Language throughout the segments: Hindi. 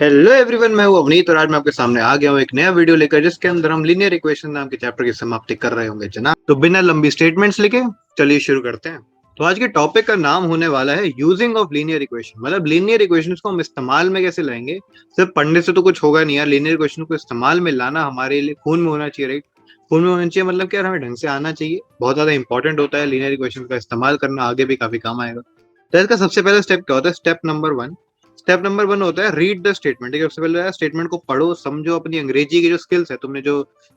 हेलो एवरीवन, मैं हूं अवनीत और आज मैं आपके सामने आ गया हूं एक नया वीडियो लेकर जिसके अंदर हम लीनियर इक्वेशन नाम के चैप्टर की समाप्ति कर रहे होंगे जनाब। तो बिना लंबी स्टेटमेंट्स लिखे चलिए शुरू करते हैं। तो आज के टॉपिक का नाम होने वाला है यूजिंग ऑफ लीनियर इक्वेशन। मतलब लीनियर इक्वेशंस को हम इस्तेमाल में कैसे लाएंगे। सिर्फ पढ़ने से तो कुछ होगा नहीं यार, लीनियर इक्वेशन को इस्तेमाल में लाना हमारे लिए खून में होना चाहिए, राइट। खून में होना चाहिए मतलब कि यार हमें ढंग से आना चाहिए, बहुत ज्यादा इंपॉर्टेंट होता है लीनियर इक्वेशन का इस्तेमाल करना, आगे भी काफी काम आएगा। तो इसका सबसे पहला स्टेप क्या होता है? स्टेप नंबर वन होता है रीड द स्टेटमेंट। ठीक है, सबसे पहले स्टेटमेंट को पढ़ो, समझो, अपनी अंग्रेजी की जो स्किल्स है, तुमने जो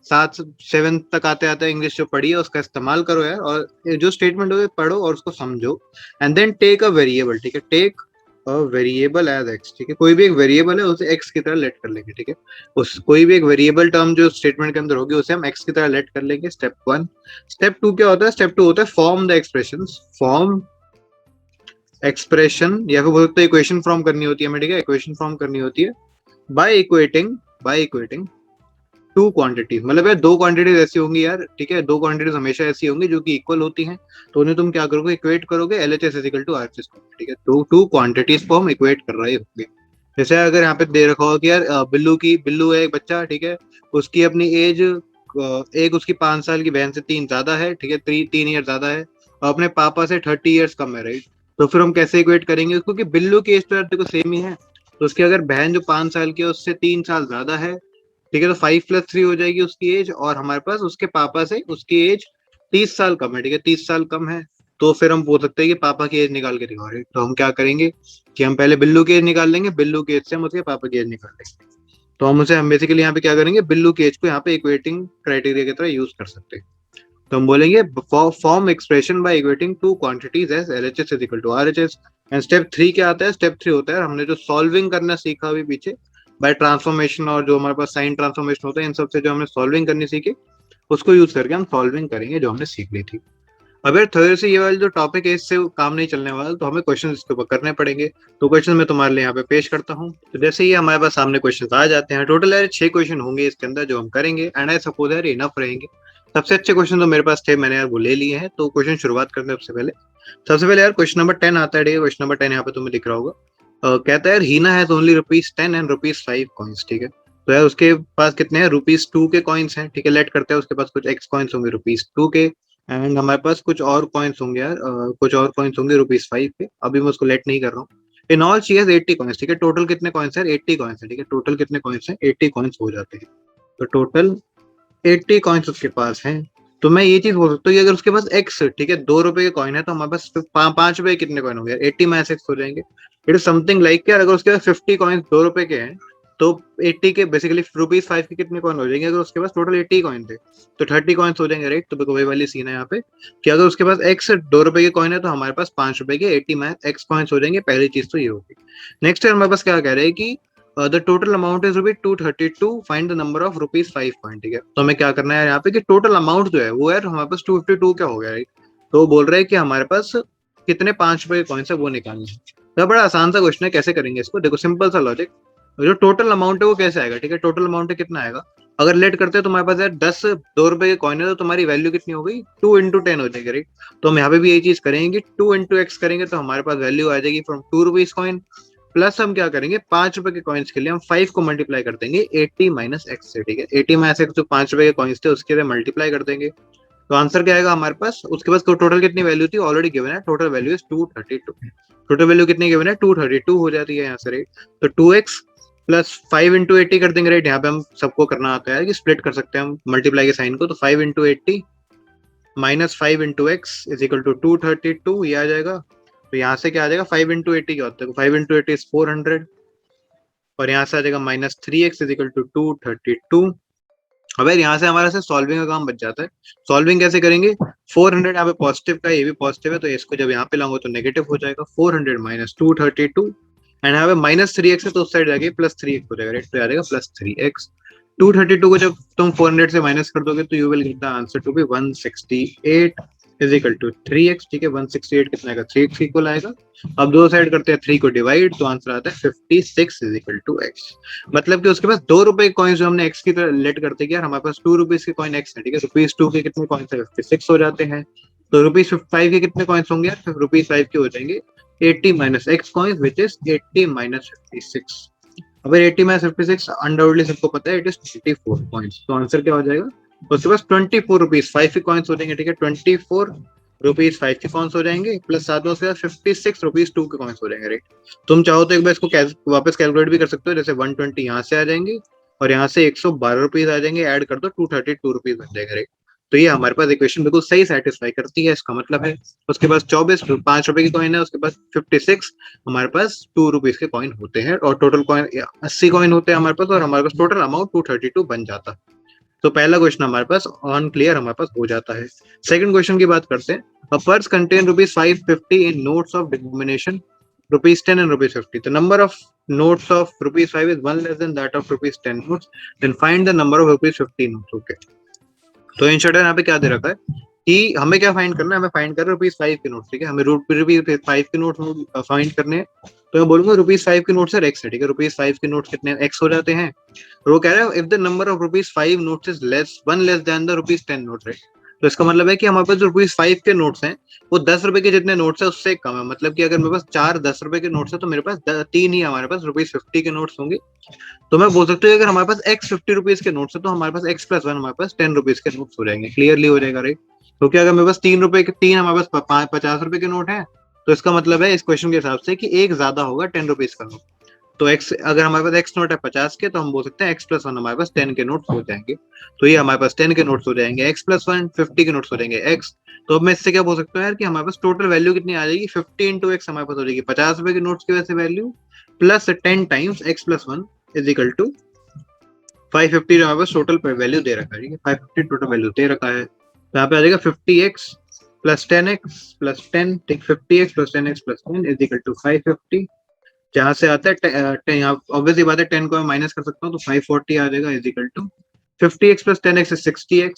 7 7 तक आते आते इंग्लिश जो पढ़ी है उसका इस्तेमाल करो यार, और जो स्टेटमेंट हो पढ़ो और उसको समझो। And then take a variable. ठीक है, take a variable as X. ठीक है, कोई भी एक वेरिएबल है उसे एक्स की तरह लेट कर लेंगे। ठीक है, उस कोई भी एक वेरिएबल टर्म जो स्टेटमेंट के अंदर होगी उसे हम एक्स की तरह लेट कर लेंगे। Step one. स्टेप टू क्या होता है? स्टेप टू होता है form the expression. Form expression या फिर बोल सकते हैं इक्वेशन फॉर्म करनी होती है हमें। ठीक है, इक्वेशन फॉर्म करनी होती है बाय इक्वेटिंग टू क्वांटिटीज। मतलब यार दो क्वांटिटीज ऐसी होंगी यार, ठीक है, दो क्वांटिटीज हमेशा ऐसी होंगी जो कि इक्वल होती हैं। तो उन्हें तुम क्या करोगे? इक्वेट करोगे LHS is equal to RHS. ठीक है, तो टू क्वांटिटीज को हम इक्वेट कर रहे होंगे। जैसे अगर यहाँ पे दे रखा हो कि यार बिल्लू है एक बच्चा, ठीक है, उसकी अपनी एज एक उसकी 5 साल की बहन से 3 ज्यादा है। ठीक है, 3 ईयर ज्यादा है और अपने पापा से 30 ईयर्स कम है, राइट। तो फिर हम कैसे इक्वेट करेंगे उसको कि बिल्लू की एज तो यार देखो सेम ही है, तो उसकी अगर बहन जो 5 साल की है उससे 3 साल ज्यादा है, ठीक है, तो 5 + 3 हो जाएगी उसकी एज, और हमारे पास उसके पापा से उसकी एज 30 साल कम है। ठीक है, 30 साल कम है। तो फिर हम बोल सकते हैं कि पापा की एज निकाल के दिखाओ, राइट। तो हम क्या करेंगे कि हम पहले बिल्लू की एज निकाल लेंगे, बिल्लू की एज से हम उसके पापा की एज निकाल लेंगे। तो हम बेसिकली यहाँ पे क्या करेंगे, बिल्लू की एज को यहाँ पे इक्वेटिंग क्राइटेरिया की तरह यूज कर सकते हैं। तो हम बोलेंगे form expression by equating two quantities as LHS is equal to RHS. And step three क्या आता है? स्टेप थ्री होता है हमने जो सॉल्विंग करना सीखा अभी पीछे बाय ट्रांसफॉर्मेशन, और जो हमारे पास साइन ट्रांसफॉर्मेशन होता है, इन सबसे जो हमने सॉल्विंग करनी सीखी उसको यूज करके हम सॉल्विंग करेंगे जो हमने सीख ली थी। अब यार थोड़े से ये वाला जो टॉपिक है इससे काम नहीं चलने वाला, तो हमें क्वेश्चन इसके ऊपर करने पड़ेंगे। तो क्वेश्चन मैं तुम्हारे लिए यहाँ पे पेश करता हूँ। तो जैसे ही हमारे पास सामने क्वेश्चन आ जाते हैं, टोटल यार 6 क्वेश्चन होंगे इसके अंदर जो हम करेंगे, एंड आई सपोज यार इनफ रहेंगे। सबसे अच्छे क्वेश्चन तो मेरे पास थे, मैंने यार वो ले लिए हैं। तो क्वेश्चन शुरुआत करते हैं। सबसे पहले यार क्वेश्चन नंबर 10 आता है। ठीक है, क्वेश्चन नंबर 10 यहाँ पे तुम्हें दिख रहा होगा। कहता है यार हीना हैज ओनली ₹10 एंड ₹5 कॉइन्स। ठीक है, तो यार उसके पास कितने हैं? ₹2 के कॉइन्स हैं। ठीक है, लेट करते हैं उसके पास कुछ एक्स कॉइन्स होंगे ₹2 के, एंड हमारे पास कुछ और कॉइन्स होंगे यार, कुछ और कॉइन्स होंगे ₹5 के। अभी मैं उसको लेट नहीं कर रहा हूँ। In all she has 80 coins. ठीक है, टोटल कितने कॉइन्स है? 80 कॉइन्स है। ठीक है, टोटल कितने कॉइन्स है? 80 कॉइन्स हो जाते हैं। तो टोटल 80 कॉइन्स उसके पास हैं। तो मैं ये चीज बोल सकता हूँ कि अगर उसके पास एक्स, ठीक है, ₹2 के कॉइन है, तो हमारे पास ₹5 कितने कॉइन हो गए? 80 माइनस एक्स हो जाएंगे। इट इज समथिंग लाइक यार, अगर उसके पास 50 कॉइन ₹2 के हैं, तो 80 के बेसिकली ₹5 के कितने कॉइन हो जाएंगे? अगर उसके पास टोटल 80 कॉइन थे तो 30 कॉइन्स हो जाएंगे, राइट। तो वही वाली सीन है यहाँ पे कि अगर उसके पास एक्स ₹2 के कॉइन है तो हमारे पास ₹5 के 80 माइनस एक्स कॉइन्स हो जाएंगे। पहली चीज तो ये होगी। नेक्स्ट हमारे पास क्या कह रहे हैं कि the total amount is ₹232, find the number of ₹5 coin. ठीक है, तो हमें क्या करना है यहाँ पे कि टोटल अमाउंट जो है वो यार हमारे पास 252 क्या हो गया, राइट। तो बोल रहे हैं कि हमारे पास कितने ₹5 के कॉइन्स है वो निकालना है। तो बड़ा आसान सा क्वेश्चन है, कैसे करेंगे इसको? देखो सिंपल सा लॉजिक। जो टोटल अमाउंट है वो कैसे आएगा? ठीक है, टोटल अमाउंट कितना आएगा? अगर लेट करते हैं तो तुम्हारे पास यार 10 ₹2 के कॉइन है, तो तुम्हारी वैल्यू कितनी हो गई? 2 × 10 हो जाएगी, राइट। तो हम यहाँ पे भी यही चीज करेंगे, 2 × x करेंगे तो हमारे पास वैल्यू आ जाएगी फ्रॉम ₹2 कॉइन। प्लस हम क्या करेंगे, ₹5 के कॉइन्स के लिए हम 5 को मल्टीप्लाई कर देंगे 80 माइनस एक्स से। ठीक है, 80 माइनस एक्स जो ₹5 के कॉइन्स थे उसके लिए मल्टीप्लाई कर देंगे। तो आंसर क्या आएगा हमारे पास? उसके पास टोटल कितनी वैल्यू थी ऑलरेडी गिवन है, total value is 232। Total value कितनी गिवन है? 232 हो जाती है यहाँ से, राइट। तो 2x प्लस 5 × 80 कर देंगे, राइट। यहाँ पे हम सबको करना आता है कि स्प्लिट कर सकते हैं हम मल्टीप्लाई के साइन को। तो 5 × 80 minus 5 × x is equal to 232, ये आ जाएगा। तो यहाँ से क्या आ जाएगा? 5 × 80 क्या होता है? 5 × 80 इज 400, और यहाँ से आ जाएगा -3x इज इक्वल टू 232। अब यार यहाँ से हमारा से सॉल्विंग का काम बच जाता है। सॉल्विंग कैसे करेंगे? 400 यहाँ पे पॉजिटिव का, ये भी पॉजिटिव है, तो इसको जब यहाँ पे लाऊंगा तो नेगेटिव हो जाएगा। 400 माइनस 232, एंड यहाँ पे -3x है तो उस साइड जाके +3x हो जाएगा, राइट। तो आ जाएगा +3x। 232 को जब तुम 400 से माइनस कर दोगे तो you will get the answer to be 168 is equal to 3x। ठीक है, 168 कितना आएगा? 3x इक्वल आएगा। अब दो साइड करते हैं 3 को डिवाइड, तो आंसर आता है 56 इज इक्वल टू x। मतलब कि उसके पास ₹2 के कॉइन जो हमने x की तरह लेट करते हैं, हमारे पास ₹2 के कॉइन x है। ठीक है, ₹2 के कितने कॉइन है? 56 हो जाते हैं। तो ₹5 के कितने कॉइन्स होंगे यार? ₹5 के हो जाएंगे 80 minus x coin which is 80 minus 56। अगर 80 माइनस 56 अनडाउटली सबको पता है इट इज 24 पॉइंट्स, तो आंसर क्या हो जाएगा, उसके पास 24 रुपीज 5 के कॉइन्स हो जाएंगे, ठीक है, 24 रुपीज 5 के कॉइन्स हो जाएंगे, प्लस साथ में उसके बाद 56 रुपीज 2 के कॉइन्स हो जाएंगे, राइट। तुम चाहो तो एक बार इसको वापस कैलकुलेट भी कर सकते हो, जैसे 120 यहाँ से आ जाएंगे और यहाँ से 112 रुपीज आ जाएंगे, ऐड कर दो 232 रुपीज बन जाएगा, राइट। तो ये हमारे पास इक्वेशन बिल्कुल सही सेटिस्फाई करती है, इसका मतलब है उसके पास 24 5 रुपए की कॉइन है, उसके पास 56 हमारे पास 2 रुपीज के कॉइन होते हैं, और टोटल कॉइन 80 कॉइन होते हैं हमारे पास, और हमारे पास टोटल अमाउंट 232 बन जाता है। तो पहला क्वेश्चन हमारे पास ऑन क्लियर हमारे पास हो जाता है। सेकंड क्वेश्चन की बात करते हैं। A purse contain rupees 550 in notes of denomination rupees 10 and rupees 50, the number of notes of rupees 5 is one less than that of rupees 10 notes, then find the number of rupees 50 notes, okay। तो इन शॉर्ट यहाँ पे क्या दे रखा है कि हमें क्या फाइंड करना है, हमें फाइंड करना है रुपीज 5 के नोट, ठीक है, हमें रुपीज 5 के नोट फाइंड करने हैं। तो मैं बोलूंगा रुपीज 5 के नोट सर एक्स है, ठीक है, रुपीज 5 के नोट कितने एक्स हो जाते हैं, और वो कह रहा है if the number of rupees 5 notes is less than the rupees 10 note, right. तो इसका मतलब है कि हमारे पास जो रुपीज 5 के नोट्स हैं वो 10 रुपए के जितने नोट्स है उससे कम है, मतलब कि अगर मेरे पास 4 10 रुपए के नोट्स है तो मेरे पास 3 ही हमारे पास रुपीज 50 के नोट्स होंगे। तो मैं बोल सकता हूँ अगर हमारे पास एक्स 50 रुपीज के नोट्स है तो हमारे पास एक्स प्लस वन हमारे पास 10 रुपीज के नोट्स हो जाएंगे, क्लियरली हो जाएगा, राइट। क्योंकि अगर मेरे पास 3 रुपए के 3 हमारे पास 50 रुपए के नोट है, तो इसका मतलब है इस क्वेश्चन के हिसाब से कि एक ज्यादा होगा 10 रुपीज का नोट। तो एक्स अगर हमारे पास एक्स नोट है 50 के, तो हम बोल सकते हैं एक्स प्लस वन हमारे पास 10 के नोट्स हो जाएंगे। तो ये हमारे पास 10 के नोट्स हो जाएंगे, एक्स प्लस वन 50 के नोट्स हो जाएंगे एक्स। तो अब मैं इससे क्या बोल सकता हूँ यार कि हमारे पास टोटल वैल्यू कितनी आ जाएगी, 50 इंटू एक्स हमारे पास हो जाएगी 50 रुपए के नोट्स की वजह से value, plus 10 times x plus one is equal to 550 जो हमारे पास टोटल वैल्यू दे रखा है, ठीक है, 550 टोटल वैल्यू दे रखा है। तो यहाँ पे आ जाएगा 50x प्लस 10x प्लस 10, ठीक, 50x plus 10x plus 10 is equal to 550। जहां से आता है यहाँ ऑब्वियसली बात है 10 को मैं माइनस कर सकता हूँ, तो 540 आ जाएगा is equal to 50x plus 10x is 60x।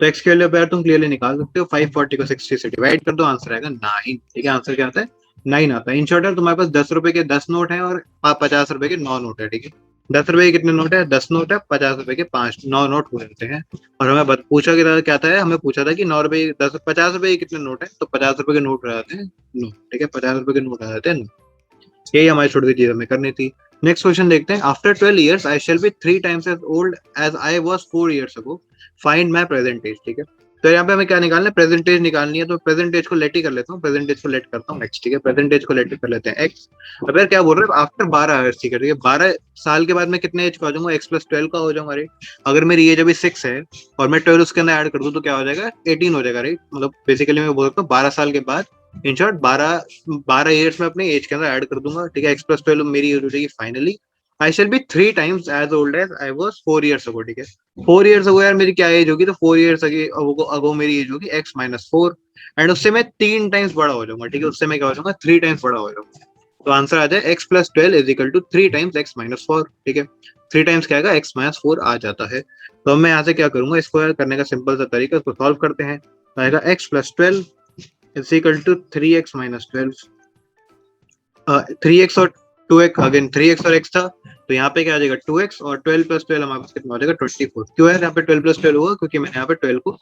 तो x के वैल्यू तुम क्लियरली निकाल सकते हो, 540 को 60 से डिवाइड कर दो, आंसर आएगा 9, ठीक है, आंसर क्या आता है 9 आता है। इन शॉर्ट तुम्हारे पास 10 रुपए के 10 नोट है और 50 रुपए के 9 नोट है, ठीक है, 10 रुपए के कितने नोट है, 10 नोट है, 50 रुपए के 9 नोट हो जाते हैं। और हमें पूछा क्या था, हमें पूछा था कि 9 रुपए 50 रुपए के कितने नोट है, तो 50 रुपए के नोट आ जाते हैं 9, ठीक है, 50 रुपए के नोट आ जाते हैं 9। यही हमारी छोटी सी चीज हमें करनी थी। नेक्स्ट क्वेश्चन देखते हैं। After 12 years I shall be 3 times as old as I was 4 years ago, find my present age, ठीक है। तो यहाँ पे हमें क्या निकालना है, प्रेजेंटेज निकालनी है, तो प्रेजेंटेज को लेट ही कर लेता हूँ, प्रेजेंटेज को लेट करता हूँ एक्स, ठीक है, प्रेजेंटेज को लेट कर लेते हैं एक्स। अब यार क्या बोल रहे हैं, आफ्टर 12 years, ठीक है, 12 साल के बाद मैं कितने एज का हो जाऊंगा, एक्स प्लस 12 का हो जाऊंगा, राइट। अगर मेरी एज अभी 6 है और मैं 12 उसके अंदर ऐड कर दूं तो क्या हो जाएगा, 18 हो जाएगा, राइट। मतलब बेसिकली मैं बोल सकता हूँ 12 साल के बाद, इन शॉर्ट 12 ईयर्स में अपने एज के अंदर ऐड कर दूंगा, ठीक है, एक्स प्लस 12 मेरी एज हो जाएगी finally. I shall be 3 times as old as I was 4 years ago, ठीक है। 4 years ago यार मेरी क्या एज होगी, तो 4 years अगो मेरी एज होगी x माइनस 4, एंड उससे मैं 3 टाइम्स बड़ा हो जाऊंगा, ठीक है, उससे मैं क्या हो जाऊंगा 3 टाइम्स बड़ा हो जाऊंगा। तो आंसर आ जाए x plus 12 is equal to 3 times x minus 4, ठीक है, 3 टाइम्स क्या आएगा x माइनस 4 आ जाता है। तो अब मैं यहाँ से क्या करूंगा, इसको करने का सिंपल सा तरीका, इसको सॉल्व करते हैं। आएगा x plus 12 is equal to 3x minus 12, 3x और 2x, अगेन 3x और x था, तो यहाँ पे क्या आ जाएगा 2x, और 12 प्लस 12 हमारे पास कितना हो जाएगा 24। क्यों है यहाँ पे 12 प्लस 12 हुआ, क्योंकि मैंने यहाँ पे 12 को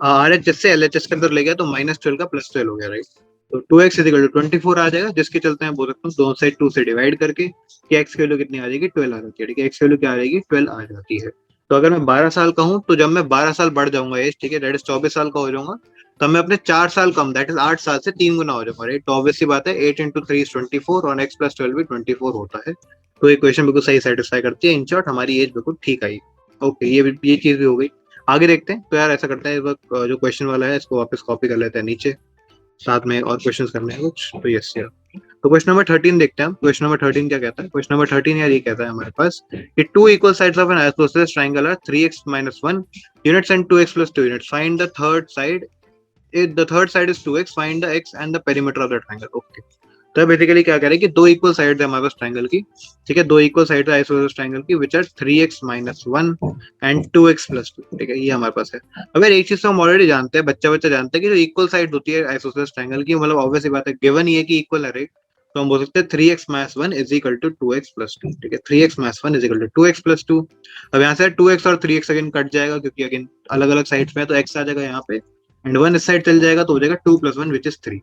RHS से LHS के अंदर ले गया, तो माइनस 12 का प्लस 12 हो गया, राइट। तो 2x इज इक्वल टू 24 आ जाएगा, जिसके चलते हैं बोल सकता हूँ दोनों साइड 2 से डिवाइड करके कि x की वैल्यू कितनी आ जाएगी 12 आ जाती है, ठीक है, x की वैल्यू क्या आ जाएगी 12 आ जाती है। तो अगर मैं 12 साल का हूँ, तो जब मैं 12 साल बढ़ जाऊंगा एज, ठीक है, दैट इज 24 साल का हो जाऊंगा, तब मैं अपने 4 साल कम, दैट इज 8 साल से 3 गुना हो जाऊंगा, राइट। तो ऑब्वियसली बात है 8 इंटू 3 इज 24 और x प्लस 12 भी 24 होता है। तो इक्वेशन बिल्कुल सही सेटिस्फाई करती है, इन शॉर्ट हमारी एज बिल्कुल ठीक आई। ओके, ये चीज भी हो गई। आगे देखते हैं। तो यार ऐसा करते हैं, इस वक्त जो क्वेश्चन वाला है इसको वापस कॉपी कर लेते हैं नीचे, साथ में और क्वेश्चंस करने हैं कुछ, तो यस यार। तो क्वेश्चन नंबर 13 देखते हैं हम। क्वेश्चन नंबर 13 क्या कहता है, क्वेश्चन नंबर 13 यार ये कहता है हमारे पास कि two equal sides of an isosceles triangle are 3x minus 1 units and 2x plus 2 units, find the third side, if the third side is 2x, find the x and the perimeter of the triangle, okay। तो बेसिकली क्या कह रहे हैं कि दो इक्वल साइड है हमारे पास ट्रायंगल की, ठीक है, दो इक्वल साइड है आइसोसेलेस ट्रायंगल की which are 3x minus 1 and 2x plus 2, ठीक है, ये हमारे पास है। अगर एक चीज तो हम ऑलरेडी जानते हैं, बच्चा जानते हैं कि जो इक्वल साइड होती है आइसोसेलेस ट्रायंगल की, मतलब ऑब्वियस बात है गिवन ये कि इक्वल है, राइट। तो हम बोल सकते हैं 3x minus 1 is equal to 2x plus 2, ठीक है, 3x minus 1 is equal to 2x plus 2। अब यहाँ से 2x और 3x अगेन कट जाएगा, क्योंकि अगेन अलग अलग साइड्स में है, तो x आ जाएगा यहाँ पे, एंड 1 इस साइड चल जाएगा तो हो जाएगा 2 plus 1 विच इज 3।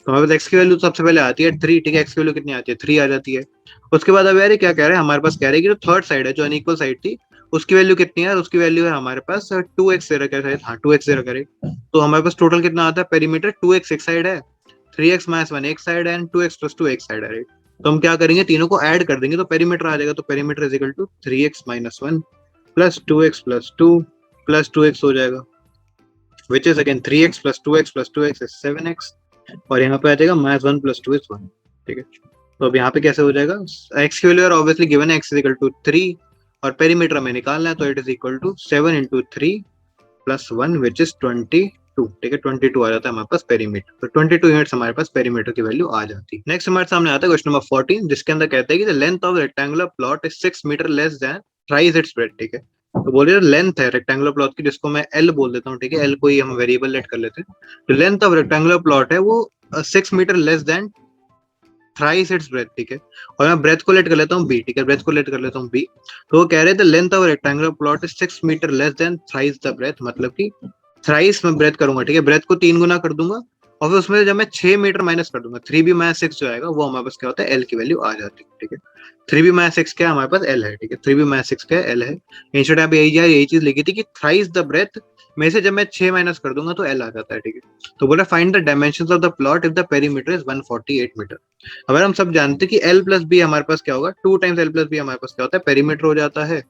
तो हमारे पास x की वैल्यू सबसे पहले आती है 3, ठीक है, x की वैल्यू कितनी आती है 3 आ जाती है। उसके बाद अब यार ये क्या कह रहे हैं हमारे पास, कह रहे हैं कि जो थर्ड साइड है जो अनइक्वल साइड थी उसकी वैल्यू कितनी है, उसकी वैल्यू है हमारे पास 2x दे रखा है, हाँ 2x दे रखा है। तो हमारे पास टोटल कितना आता है पेरीमीटर, 2x एक साइड है, 3x माइनस 1 एक साइड है एंड 2x प्लस 2 एक साइड है, राइट। तो हम क्या करेंगे, तीनों को ऐड कर देंगे तो पेरीमीटर आ जाएगा। तो perimeter is equal to 3x minus 1 plus 2x plus 2 plus 2x हो जाएगा, which is again 3x plus 2x is 7x, और यहाँ पे आ जाएगा माइनस 1 प्लस 2 इज 1, ठीक है। तो अब यहाँ पे कैसे हो जाएगा, x की वैल्यू ऑब्वियसली गिवन है, x इज इक्वल टू 3 और पेरीमीटर हमें निकालना है, तो it is equal to 7 into 3 plus 1 which is 22, ठीक है। 22 आ जाता है हमारे पास पेरीमीटर, तो 22 यूनिट्स हमारे पास पेरीमीटर की वैल्यू आ जाती है। नेक्स्ट हमारे सामने आता है क्वेश्चन नंबर 14, जिसके अंदर कहते हैं कि the length of rectangular plot is 6 metre less than thrice its breadth, ठीक है। तो बोलिए लेंथ है रेक्टेंगुलर प्लॉट की, जिसको मैं एल बोल देता हूँ, ठीक है, एल को ही हम वेरिएबल लेट कर लेते हैं। तो लेंथ ऑफ रेक्टेंगुलर प्लॉट है वो 6 metre less than thrice its breadth, ठीक है। और मैं ब्रेथ को लेट कर लेता हूँ बी, ठीक है, ब्रेथ को लेट कर लेता हूँ बी। तो वो कह रहे थे length of rectangular plot is 6 metre less than thrice the breadth, मतलब कि थ्राइस में ब्रेथ करूंगा, ठीक है, ब्रेथ को 3 गुना कर दूंगा और फिर उसमें जब मैं 6 मीटर माइनस कर दूंगा 3b माइनस 6 जो आएगा वो हमारे पास क्या होता है एल की वैल्यू आ जाती है, ठीक है। 3b माइनस 6 क्या है हमारे पास एल है, ठीक है, 3b माइनस 6 क्या है एल है। इंस्टेंट यहाँ पे यही चीज लिखी थी कि थ्राइस द ब्रेथ में से जब मैं 6 माइनस कर दूंगा तो एल आ जाता है, ठीक है। तो बोला find the dimensions of the plot if the perimeter is 148 metre. अगर हम सब जानते हैं कि एल प्लस बी हमारे पास क्या होगा, 2 टाइम्स एल प्लस बी हमारे पास क्या होता है पेरीमीटर हो जाता है,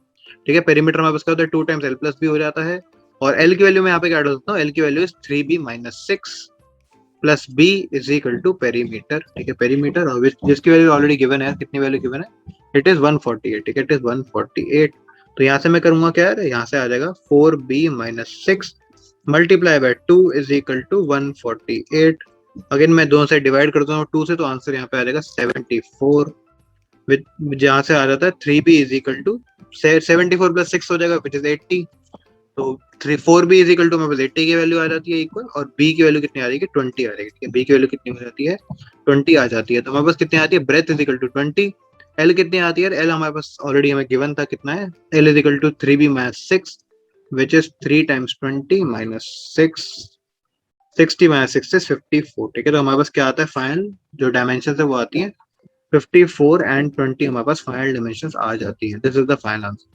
ठीक है। पेरीमीटर हमारे पास क्या होता है 2 टाइम्स एल प्लस बी हो जाता है, और एल की वैल्यू में यहाँ पे क्या डाल सकता हूँ, एल की value is 3b minus 6 plus B is equal to perimeter, ठीक है, पेरीमीटर, और जिसकी वैल्यू ऑलरेडी गिवन है, कितनी वैल्यू गिवन है, इट इज 148, ठीक है, इट इज 148। तो यहाँ से मैं करूंगा क्या है, यहाँ से आ जाएगा 4b minus 6 multiply by 2 is equal to 148। Again मैं दोनों साइड डिवाइड करता हूँ 2 से, तो आंसर यहाँ पे आ जाएगा 74, जहाँ से आ जाता है 3b is equal to 74 plus 6 हो जाएगा विच इज 80। तो 4b इज इक्वल टू मेरे पास 80 की वैल्यू आ जाती है इक्वल, और b की वैल्यू कितनी आ जाएगी 20 आ जाएगी, ठीक है। b की वैल्यू कितनी हो जाती है 20 आ जाती है। तो हमारे पास कितनी आती है breadth is equal to 20, L कितनी आती है, एल हमारे पास ऑलरेडी हमें गिवन था कितना है, L is equal to 3b minus 6 which is 3 times 20 minus 6, 60 minus 6 is 54, ठीक है। तो हमारे पास क्या आता है फाइनल जो डायमेंशन है वो आती है 54 एंड 20 हमारे पास फाइनल डायमेंशंस आ जाती है। This is the final answer.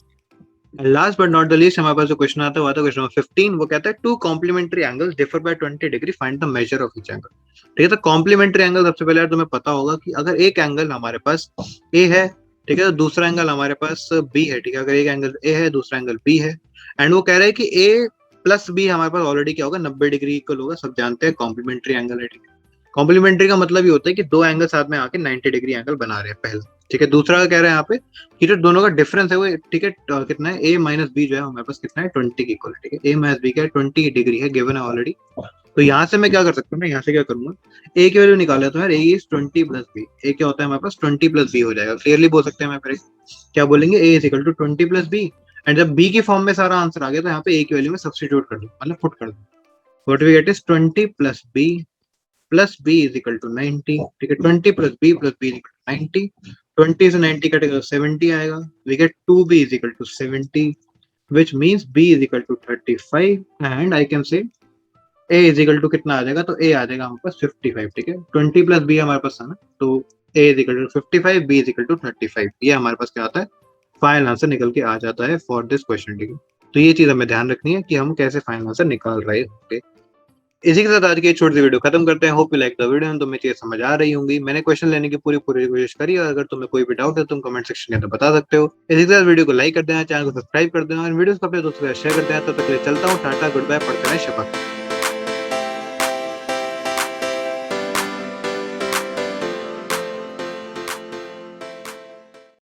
Last but not the least हमारे पास जो क्वेश्चन आता है वो आता है क्वेश्चन नंबर 15। वो कहता है two complementary angles differ by 20 degree, find the measure of each angle, ठीक है। तो कॉम्प्लीमेंट्री एंगल सबसे पहले यार तुम्हें पता होगा कि अगर एक एंगल हमारे पास ए है, ठीक है, तो दूसरा एंगल हमारे पास बी है, ठीक है। अगर एक एंगल ए है दूसरा एंगल बी है एंड वो कह रहा है कि ए प्लस बी हमारे पास ऑलरेडी क्या होगा 90 डिग्री इक्वल होगा, सब जानते हैं कॉम्प्लीमेंट्री एंगल है, ठीक है। कॉम्प्लीमेंट्री का मतलब ये होता है कि दो एंगल साथ में आके 90 डिग्री एंगल बना रहे हैं पहला, ठीक है। दूसरा कह रहे हैं यहाँ पे कि जो दोनों का डिफरेंस है वो, ठीक है, कितना है ए माइनस बी जो है हमारे पास कितना है 20 की इक्वल, ठीक है। ए माइनस बी का 20 डिग्री है गिवन है ऑलरेडी। तो यहाँ से मैं क्या कर सकता हूँ, मैं यहाँ से क्या करूंगा, ए की वैल्यू निकाल लेता हूँ यार, ए इज 20 प्लस बी, ए क्या होता है हमारे पास 20 प्लस बी हो जाएगा, क्लियरली बोल सकते हैं मैं फिर क्या बोलेंगे, A is equal to 20 plus B. And जब बी की फॉर्म में सारा आंसर आ गया तो यहाँ पे ए की वैल्यू में सब्सटीट्यूट कर दो, मतलब पुट कर दो, what we get is 20 plus B is equal to 90, ठीक है। 20 plus B is equal to 90, 20 से 90 कटेगा 70 आएगा, we get 2b is equal to 70 which means b is equal to 35 and I can say a is equal to कितना आ जाएगा, तो a आ जाएगा हमारे पास 55, ठीक है। 20 प्लस b हमारे पास है ना, तो a is equal to 55, b is equal to 35, ये हमारे पास क्या आता है फाइनल आंसर निकल के आ जाता है फॉर दिस क्वेश्चन, ठीक है। तो ये चीज हमें ध्यान रखनी है कि हम कैसे फाइनल आंसर निकाल रहे होंगे। इसी के साथ आज की छोटी सी वीडियो खत्म करते हैं। Hope you like the video and तुम्हें चीजें समझ आ रही होंगी। मैंने क्वेश्चन लेने की पूरी कोशिश करी, और अगर तुम्हें कोई भी डाउट है तुम कमेंट सेक्शन के अंदर बता सकते हो। इसी के साथ वीडियो को लाइक कर देना, चैनल को सब्सक्राइब कर देना और वीडियो को अपने दोस्तों के साथ शेयर कर देना। तब तक के लिए चलता हूँ, टाटा गुड बाय, पढ़ते रहें, शपथ।